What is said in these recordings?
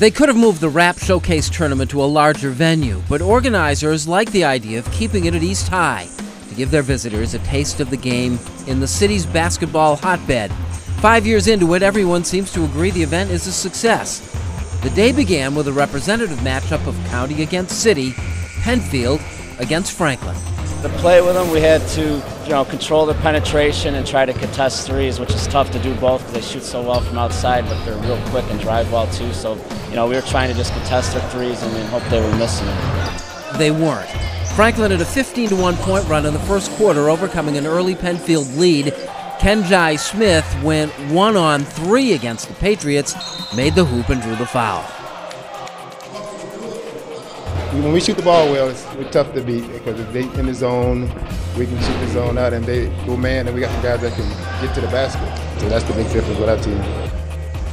They could have moved the Rap Showcase tournament to a larger venue, but organizers like the idea of keeping it at East High to give their visitors a taste of the game in the city's basketball hotbed. 5 years into it, everyone seems to agree the event is a success. The day began with a representative matchup of county against city, Penfield against Franklin. To play with them, we had to, control their penetration and try to contest threes, which is tough to do both because they shoot so well from outside, but they're real quick and drive well too. So, we were trying to just contest their threes and we hope they were missing them. They weren't. Franklin had a 15-1 point run in the first quarter, overcoming an early Penfield lead. Kenjai Smith went 1-on-3 against the Patriots, made the hoop and drew the foul. When we shoot the ball well, we're tough to beat because if they in the zone, we can shoot the zone out, and they go man, and we got some guys that can get to the basket. So that's the big difference with our team.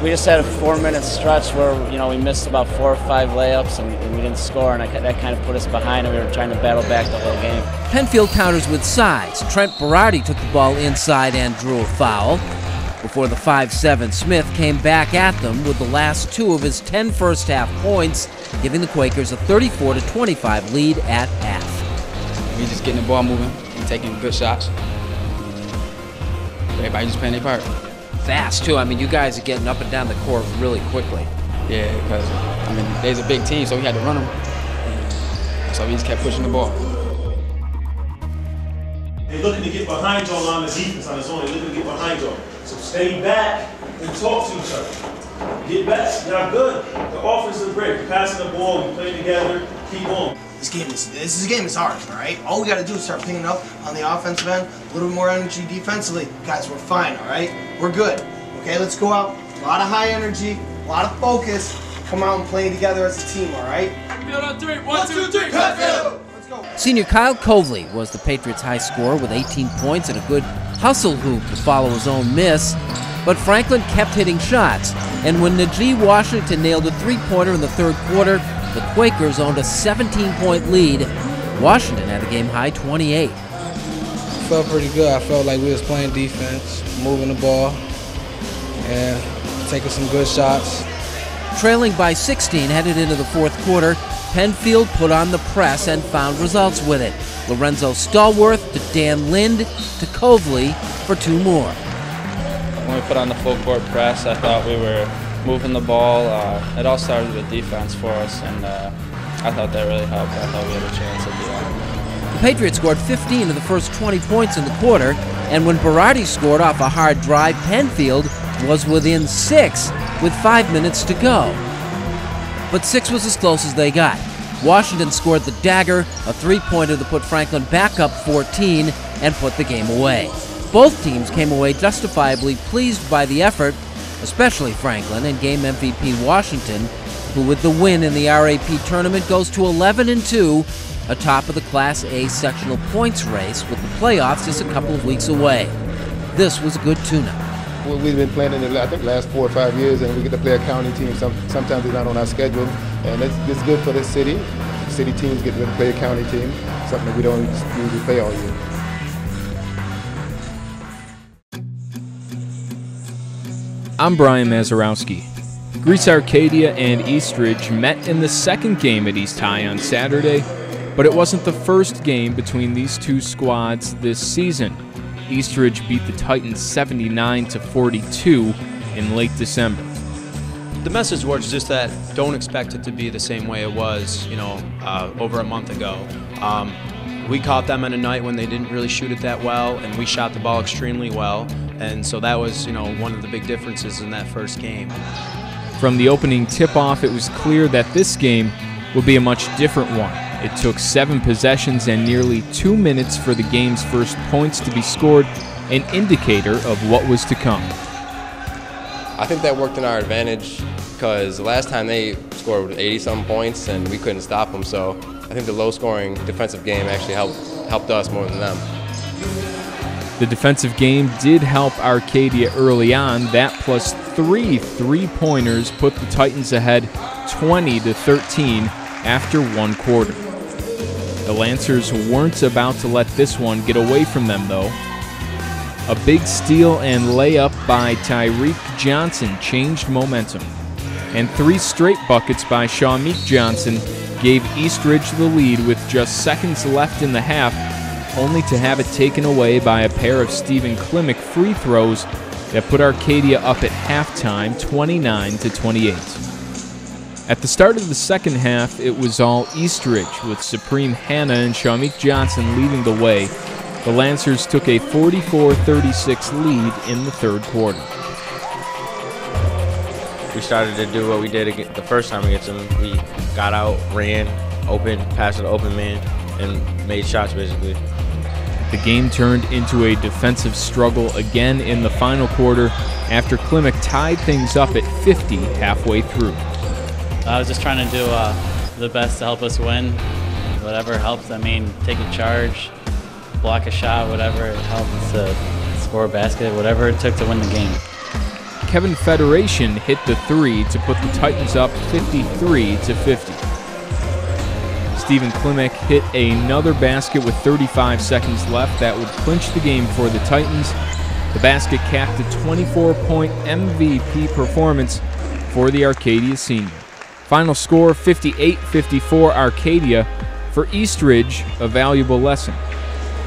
We just had a 4-minute stretch where we missed about 4 or 5 layups and we didn't score, and that kind of put us behind, and we were trying to battle back the whole game. Penfield counters with size. Trent Berardi took the ball inside and drew a foul. Before the 5-7, Smith came back at them with the last 2 of his 10 first-half points, giving the Quakers a 34-25 lead at half. We just getting the ball moving and taking good shots. Everybody just playing their part. Fast, too. You guys are getting up and down the court really quickly. Yeah, because, they's a big team, so we had to run them. So we just kept pushing the ball. They're looking to get behind y'all on the defense, on the zone. They're looking to get behind y'all. So stay back and talk to each other. Get back. Y'all good. The offense is great. We're passing the ball. We play together. Keep on. This game is ours, all right? All we got to do is start picking up on the offensive end, a little bit more energy defensively. Guys, we're fine, all right? We're good. Okay, let's go out. A lot of high energy, a lot of focus. Come out and play together as a team, all right? Penfield on 3. 1, 2, 3. Penfield! Let's go. Senior Kyle Covley was the Patriots' high scorer with 18 points and a good hustle hoop to follow his own miss. But Franklin kept hitting shots, and when NAJEE Washington nailed a 3-pointer in the third quarter, the Quakers owned a 17-point lead. Washington had a game-high 28. Felt pretty good. I felt like we was playing defense, moving the ball, and taking some good shots. Trailing by 16 headed into the fourth quarter, Penfield put on the press and found results with it. Lorenzo Stallworth to Dan Lind to Covley for 2 more. When we put on the full court press, I thought we were moving the ball. It all started with defense for us, and I thought that really helped. I thought we had a chance at the end. The Patriots scored 15 of the first 20 points in the quarter, and when Berardi scored off a hard drive, Penfield was within 6 with 5 minutes to go. But 6 was as close as they got. Washington scored the dagger, a 3-pointer that put Franklin back up 14 and put the game away. Both teams came away justifiably pleased by the effort, especially Franklin and game MVP Washington, who with the win in the RAP tournament goes to 11-2, atop of the Class A sectional points race with the playoffs just a couple of weeks away. This was a good tune-up. Well, we've been playing in the last 4 or 5 years, and we get to play a county team. Sometimes it's not on our schedule, and it's good for the city. City teams get to play a county team, something that we don't usually play all year. I'm Brian Mazurowski. Greece Arcadia and Eastridge met in the second game at East High on Saturday, but it wasn't the first game between these 2 squads this season. Eastridge beat the Titans 79-42 in late December. The message was just that don't expect it to be the same way it was, over a month ago. We caught them on a night when they didn't really shoot it that well, and we shot the ball extremely well, and so that was, one of the big differences in that first game. From the opening tip-off, it was clear that this game would be a much different one. It took 7 possessions and nearly 2 minutes for the game's first points to be scored, an indicator of what was to come. I think that worked in our advantage because the last time they scored 80-something points and we couldn't stop them, so I think the low-scoring defensive game actually helped us more than them. The defensive game did help Arcadia early on. That plus 3 3-pointers put the Titans ahead 20-13 after 1 quarter. The Lancers weren't about to let this one get away from them, though. A big steal and layup by Tyreek Johnson changed momentum. and 3 straight buckets by Shawmeek Johnson gave Eastridge the lead with just seconds left in the half, only to have it taken away by a pair of Stephen Klimek free throws that put Arcadia up at halftime 29-28. At the start of the second half, it was all Eastridge, with Supreme Hanna and Shawmeek Johnson leading the way. The Lancers took a 44-36 lead in the third quarter. We started to do what we did the first time against them. We got out, ran, open, passed to the open man, and made shots basically. The game turned into a defensive struggle again in the final quarter after Klimek tied things up at 50 halfway through. I was just trying to do the best to help us win. Whatever helps, I mean, take a charge, block a shot, whatever it helps to score a basket, whatever it took to win the game. Kevin Federation hit the 3 to put the Titans up 53-50. Stephen Klimek hit another basket with 35 seconds left that would clinch the game for the Titans. The basket capped a 24-point MVP performance for the Arcadia senior. Final score 58-54 Arcadia. For Eastridge, a valuable lesson.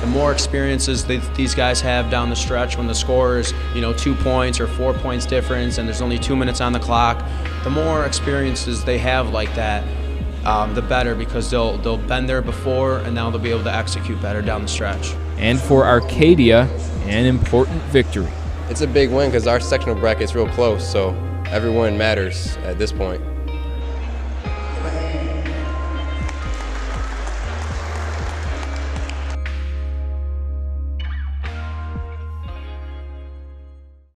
The more experiences these guys have down the stretch when the score is 2 points or 4 points difference and there's only 2 minutes on the clock, the more experiences they have like that, the better, because they'll been there before and now they'll be able to execute better down the stretch. And for Arcadia, an important victory. It's a big win because our sectional bracket's real close, so every win matters at this point.